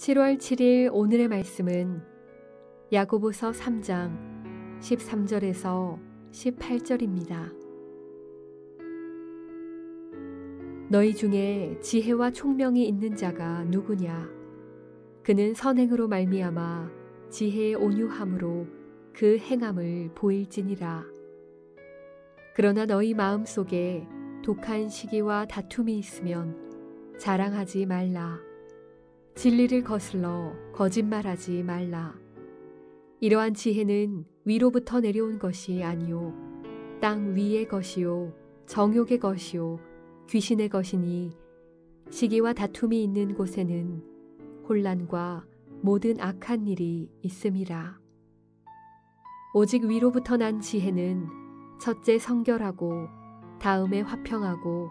7월 7일 오늘의 말씀은 야고보서 3장 13절에서 18절입니다. 너희 중에 지혜와 총명이 있는 자가 누구냐? 그는 선행으로 말미암아 지혜의 온유함으로 그 행함을 보일지니라. 그러나 너희 마음속에 독한 시기와 다툼이 있으면 자랑하지 말라. 진리를 거슬러 거짓말하지 말라. 이러한 지혜는 위로부터 내려온 것이 아니요 땅 위의 것이요 정욕의 것이요 귀신의 것이니 시기와 다툼이 있는 곳에는 혼란과 모든 악한 일이 있음이라. 오직 위로부터 난 지혜는 첫째 성결하고 다음에 화평하고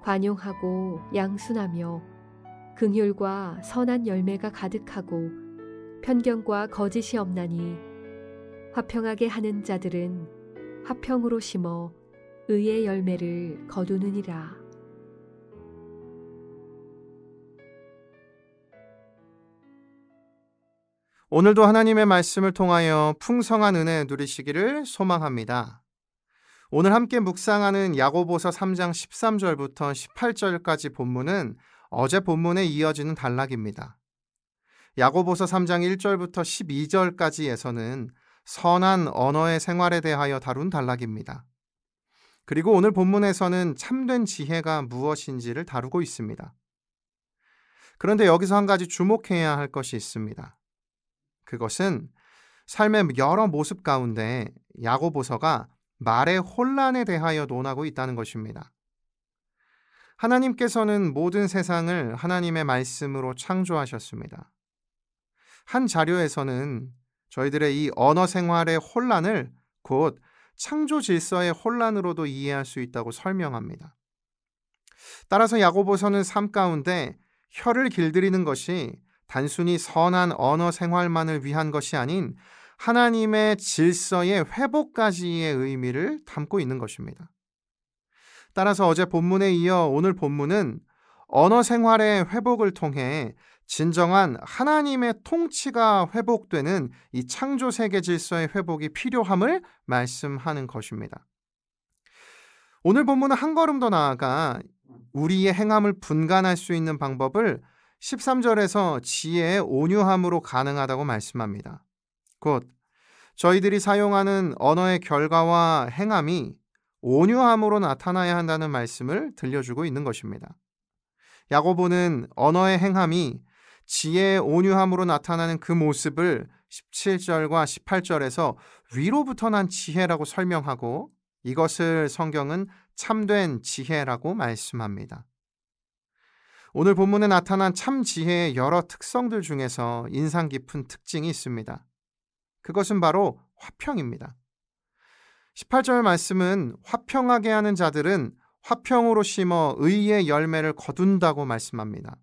관용하고 양순하며 긍휼과 선한 열매가 가득하고 편견과 거짓이 없나니 화평하게 하는 자들은 화평으로 심어 의의 열매를 거두느니라. 오늘도 하나님의 말씀을 통하여 풍성한 은혜 누리시기를 소망합니다. 오늘 함께 묵상하는 야고보서 3장 13절부터 18절까지 본문은 어제 본문에 이어지는 단락입니다. 야고보서 3장 1절부터 12절까지에서는 선한 언어의 생활에 대하여 다룬 단락입니다. 그리고 오늘 본문에서는 참된 지혜가 무엇인지를 다루고 있습니다. 그런데 여기서 한 가지 주목해야 할 것이 있습니다. 그것은 삶의 여러 모습 가운데 야고보서가 말의 혼란에 대하여 논하고 있다는 것입니다. 하나님께서는 모든 세상을 하나님의 말씀으로 창조하셨습니다. 한 자료에서는 저희들의 이 언어 생활의 혼란을 곧 창조 질서의 혼란으로도 이해할 수 있다고 설명합니다. 따라서 야고보서는 삶 가운데 혀를 길들이는 것이 단순히 선한 언어 생활만을 위한 것이 아닌 하나님의 질서의 회복까지의 의미를 담고 있는 것입니다. 따라서 어제 본문에 이어 오늘 본문은 언어 생활의 회복을 통해 진정한 하나님의 통치가 회복되는 이 창조 세계 질서의 회복이 필요함을 말씀하는 것입니다. 오늘 본문은 한 걸음 더 나아가 우리의 행함을 분간할 수 있는 방법을 13절에서 지혜의 온유함으로 가능하다고 말씀합니다. 곧 저희들이 사용하는 언어의 결과와 행함이 온유함으로 나타나야 한다는 말씀을 들려주고 있는 것입니다. 야고보는 언어의 행함이 지혜의 온유함으로 나타나는 그 모습을 17절과 18절에서 위로부터 난 지혜라고 설명하고 이것을 성경은 참된 지혜라고 말씀합니다. 오늘 본문에 나타난 참 지혜의 여러 특성들 중에서 인상 깊은 특징이 있습니다. 그것은 바로 화평입니다. 18절 말씀은 화평하게 하는 자들은 화평으로 심어 의의 열매를 거둔다고 말씀합니다.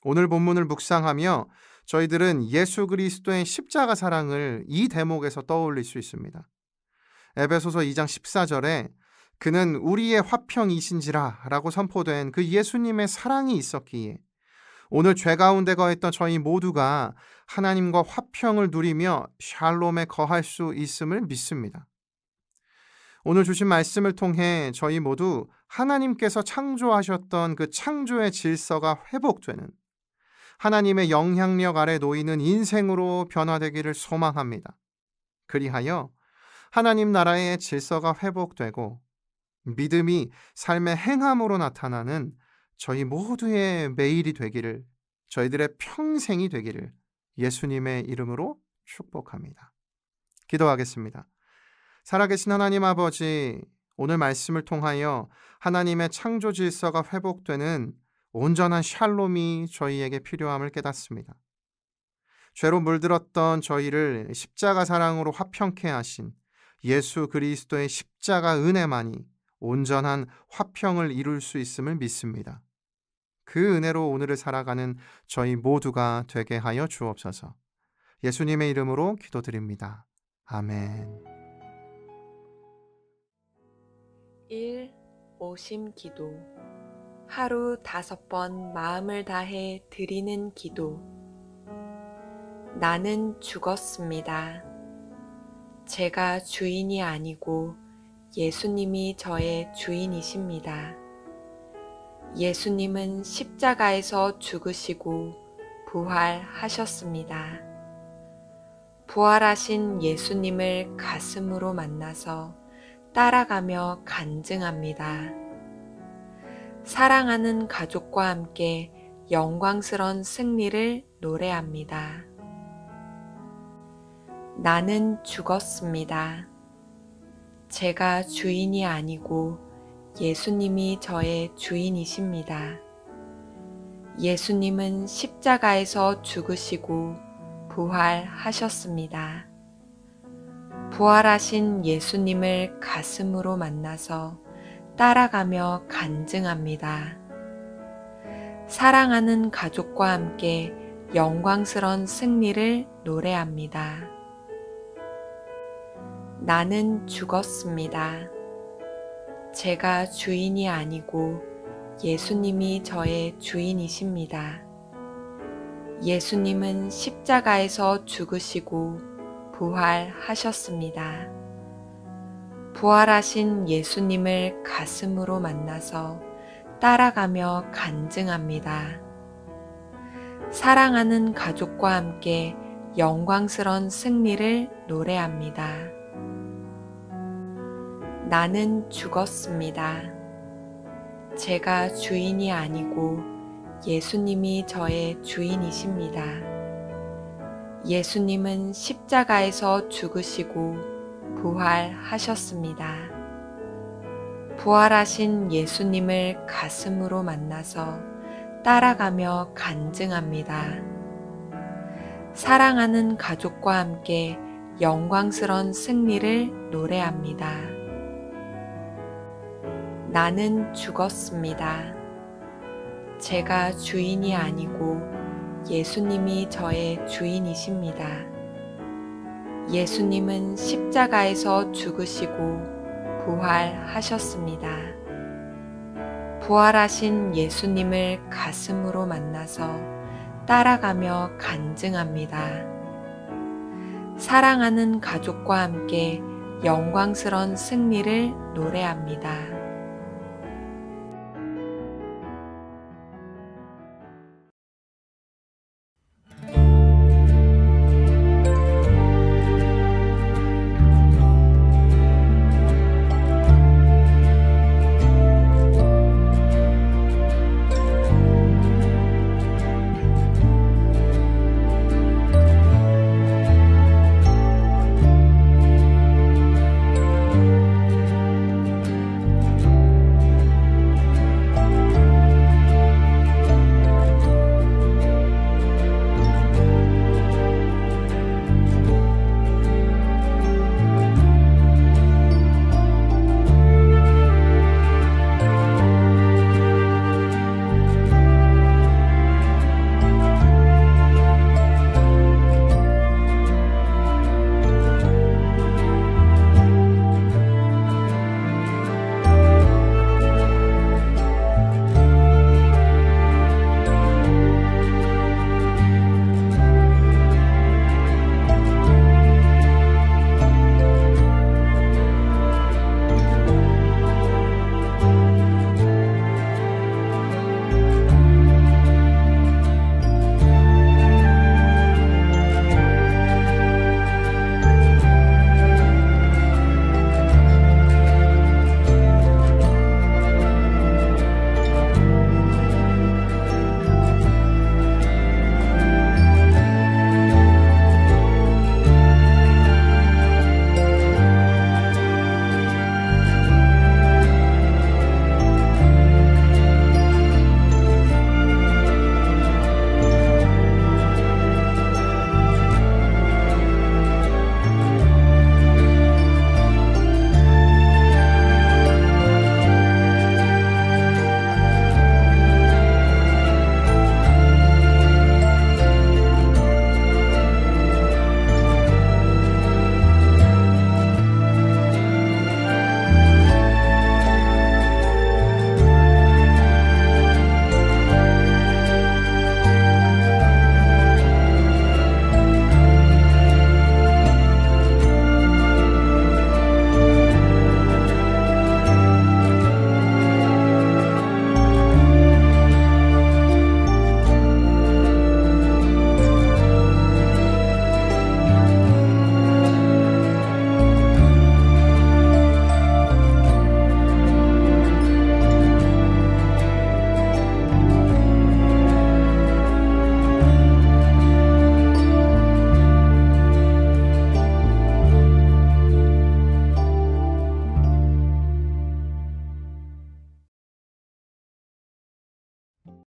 오늘 본문을 묵상하며 저희들은 예수 그리스도의 십자가 사랑을 이 대목에서 떠올릴 수 있습니다. 에베소서 2장 14절에 그는 우리의 화평이신지라 라고 선포된 그 예수님의 사랑이 있었기에 오늘 죄 가운데 거했던 저희 모두가 하나님과 화평을 누리며 샬롬에 거할 수 있음을 믿습니다. 오늘 주신 말씀을 통해 저희 모두 하나님께서 창조하셨던 그 창조의 질서가 회복되는 하나님의 영향력 아래 놓이는 인생으로 변화되기를 소망합니다. 그리하여 하나님 나라의 질서가 회복되고 믿음이 삶의 행함으로 나타나는 저희 모두의 매일이 되기를, 저희들의 평생이 되기를 예수님의 이름으로 축복합니다. 기도하겠습니다. 살아계신 하나님 아버지, 오늘 말씀을 통하여 하나님의 창조 질서가 회복되는 온전한 샬롬이 저희에게 필요함을 깨닫습니다. 죄로 물들었던 저희를 십자가 사랑으로 화평케 하신 예수 그리스도의 십자가 은혜만이 온전한 화평을 이룰 수 있음을 믿습니다. 그 은혜로 오늘을 살아가는 저희 모두가 되게 하여 주옵소서. 예수님의 이름으로 기도드립니다. 아멘. 1. 오심 기도. 하루 5번 마음을 다해 드리는 기도. 나는 죽었습니다. 제가 주인이 아니고 예수님이 저의 주인이십니다. 예수님은 십자가에서 죽으시고 부활하셨습니다. 부활하신 예수님을 가슴으로 만나서 따라가며 간증합니다. 사랑하는 가족과 함께 영광스러운 승리를 노래합니다. 나는 죽었습니다. 제가 주인이 아니고 예수님이 저의 주인이십니다. 예수님은 십자가에서 죽으시고 부활하셨습니다. 부활하신 예수님을 가슴으로 만나서 따라가며 간증합니다. 사랑하는 가족과 함께 영광스러운 승리를 노래합니다. 나는 죽었습니다. 제가 주인이 아니고 예수님이 저의 주인이십니다. 예수님은 십자가에서 죽으시고 부활하셨습니다. 부활하신 예수님을 가슴으로 만나서 따라가며 간증합니다. 사랑하는 가족과 함께 영광스러운 승리를 노래합니다. 나는 죽었습니다. 제가 주인이 아니고 예수님이 저의 주인이십니다. 예수님은 십자가에서 죽으시고 부활하셨습니다. 부활하신 예수님을 가슴으로 만나서 따라가며 간증합니다. 사랑하는 가족과 함께 영광스러운 승리를 노래합니다. 나는 죽었습니다. 제가 주인이 아니고 예수님이 저의 주인이십니다. 예수님은 십자가에서 죽으시고 부활하셨습니다. 부활하신 예수님을 가슴으로 만나서 따라가며 간증합니다. 사랑하는 가족과 함께 영광스러운 승리를 노래합니다.